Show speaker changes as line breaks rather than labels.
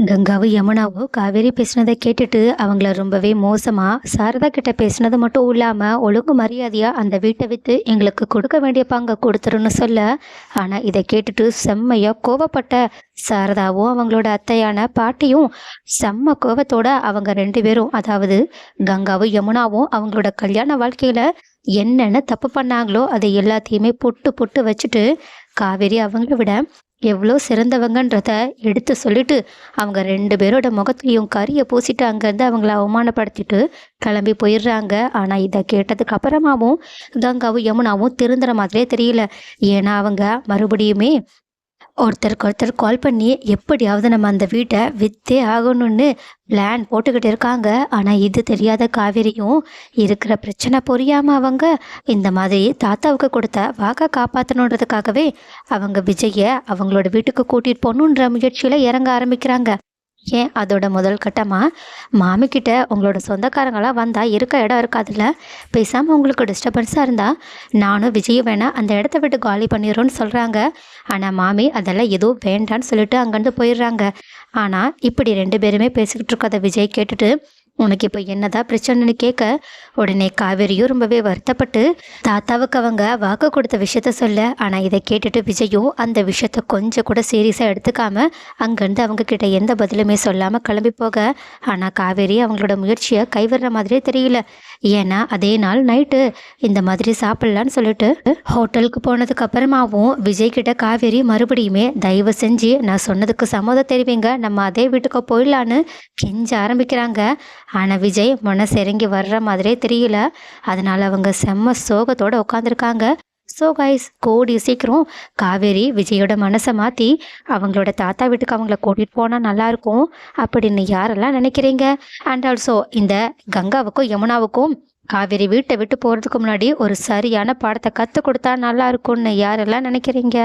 கங்காவும் யமுனாவும் காவேரி பேசினதை கேட்டுட்டு அவங்கள ரொம்பவே மோசமா சாரதா கிட்ட பேசினது மட்டும் இல்லாம ஒழுங்கு மரியாதையா அந்த வீட்டை வித்து எங்களுக்கு கொடுக்க வேண்டிய பங்கை கொடுத்துருன்னு சொல்ல. ஆனா இதை கேட்டுட்டு செம்மையா கோவப்பட்ட சாரதாவும் அவங்களோட அத்தையான பாட்டியும் செம்ம கோவத்தோட அவங்க ரெண்டு பேரும், அதாவது கங்காவும் யமுனாவும் அவங்களோட கல்யாண வாழ்க்கையில என்னென்ன தப்பு பண்ணாங்களோ அதை எல்லாத்தையுமே பொட்டு பொட்டு வச்சுட்டு காவேரி அவங்கள விட எவ்வளோ சிறந்தவங்கன்றத எடுத்து சொல்லிட்டு அவங்க ரெண்டு பேரோட முகத்துலையும் கரியை பூசிட்டு அங்கேருந்து அவங்கள அவமானப்படுத்திட்டு கிளம்பி போயிடுறாங்க. ஆனால் இதை கேட்டதுக்கு அப்புறமாவும் கங்காவும் யமுனாவும் திருந்துற மாதிரியே தெரியல. ஏன்னா அவங்க மறுபடியுமே ஒருத்தருக்கு ஒருத்தர் கால் பண்ணி எப்படியாவது நம்ம அந்த வீட்டை விற்றே ஆகணும்னு பிளான் போட்டுக்கிட்டு இருக்காங்க. ஆனால் இது தெரியாத காவேரியும் இருக்கிற பிரச்சனை புரியாமல் அவங்க இந்த மாதிரி தாத்தாவுக்கு கொடுத்த வாக்கை காப்பாற்றணுன்றதுக்காகவே அவங்க விஜயை அவங்களோட வீட்டுக்கு கூட்டிகிட்டு போகணுன்ற முயற்சியில் இறங்க ஆரம்பிக்கிறாங்க. ஏன் அதோட முதல் கட்டமாக மாமிக்கிட்ட உங்களோட சொந்தக்காரங்களாம் வந்தால் இருக்க இடம் இருக்காதுல்ல, பேசாமல் உங்களுக்கு டிஸ்டர்பன்ஸாக இருந்தால் நானும் விஜய் வேணா அந்த இடத்த விட்டு காலி பண்ணிடுறோன்னு சொல்கிறாங்க. ஆனால் மாமி அதெல்லாம் எதுவும் வேண்டான்னு சொல்லிட்டு அங்கேருந்து போயிடுறாங்க. ஆனால் இப்படி ரெண்டு பேருமே பேசிக்கிட்டு இருக்கதை விஜய் கேட்டுட்டு உனக்கு இப்போ என்னதான் பிரச்சனைன்னு கேட்க, உடனே காவேரியும் ரொம்பவே வருத்தப்பட்டு தாத்தாவுக்கு அவங்க வாக்கு கொடுத்த விஷயத்த சொல்ல. ஆனால் இதை கேட்டுட்டு விஜயும் அந்த விஷயத்த கொஞ்சம் கூட சீரியஸாக எடுத்துக்காம அங்கேருந்து அவங்க கிட்ட எந்த பதிலுமே சொல்லாமல் கிளம்பி போக. ஆனால் காவேரி அவங்களோட முயற்சியை கைவிடுற மாதிரியே தெரியல. ஏன்னா அதே நாள் நைட்டு இந்த மாதிரி சாப்பிட்லான்னு சொல்லிட்டு ஹோட்டலுக்கு போனதுக்கு அப்புறமாவும் விஜய் கிட்ட காவேரி மறுபடியுமே தயவு செஞ்சு நான் சொன்னதுக்கு சம்மதம் தெரிவிங்க, நம்ம அதே வீட்டுக்கு போயிடலான்னு கெஞ்ச ஆரம்பிக்கிறாங்க. ஆனால் விஜய் மனசு இறங்கி வர்ற மாதிரியே தெரியல. அதனால அவங்க செம்ம சோகத்தோடு உட்காந்துருக்காங்க. ஸோ கைஸ், கூடிய சீக்கிரம் காவேரி விஜயோட மனசை மாற்றி அவங்களோட தாத்தா வீட்டுக்கு அவங்கள கூட்டிகிட்டு போனால் நல்லாயிருக்கும் அப்படின்னு யாரெல்லாம் நினைக்கிறீங்க? அண்ட் ஆல்சோ இந்த கங்காவுக்கும் யமுனாவுக்கும் காவேரி வீட்டை விட்டு போகிறதுக்கு முன்னாடி ஒரு சரியான பாடத்தை கற்றுக் கொடுத்தா நல்லா இருக்கும்னு யாரெல்லாம் நினைக்கிறீங்க?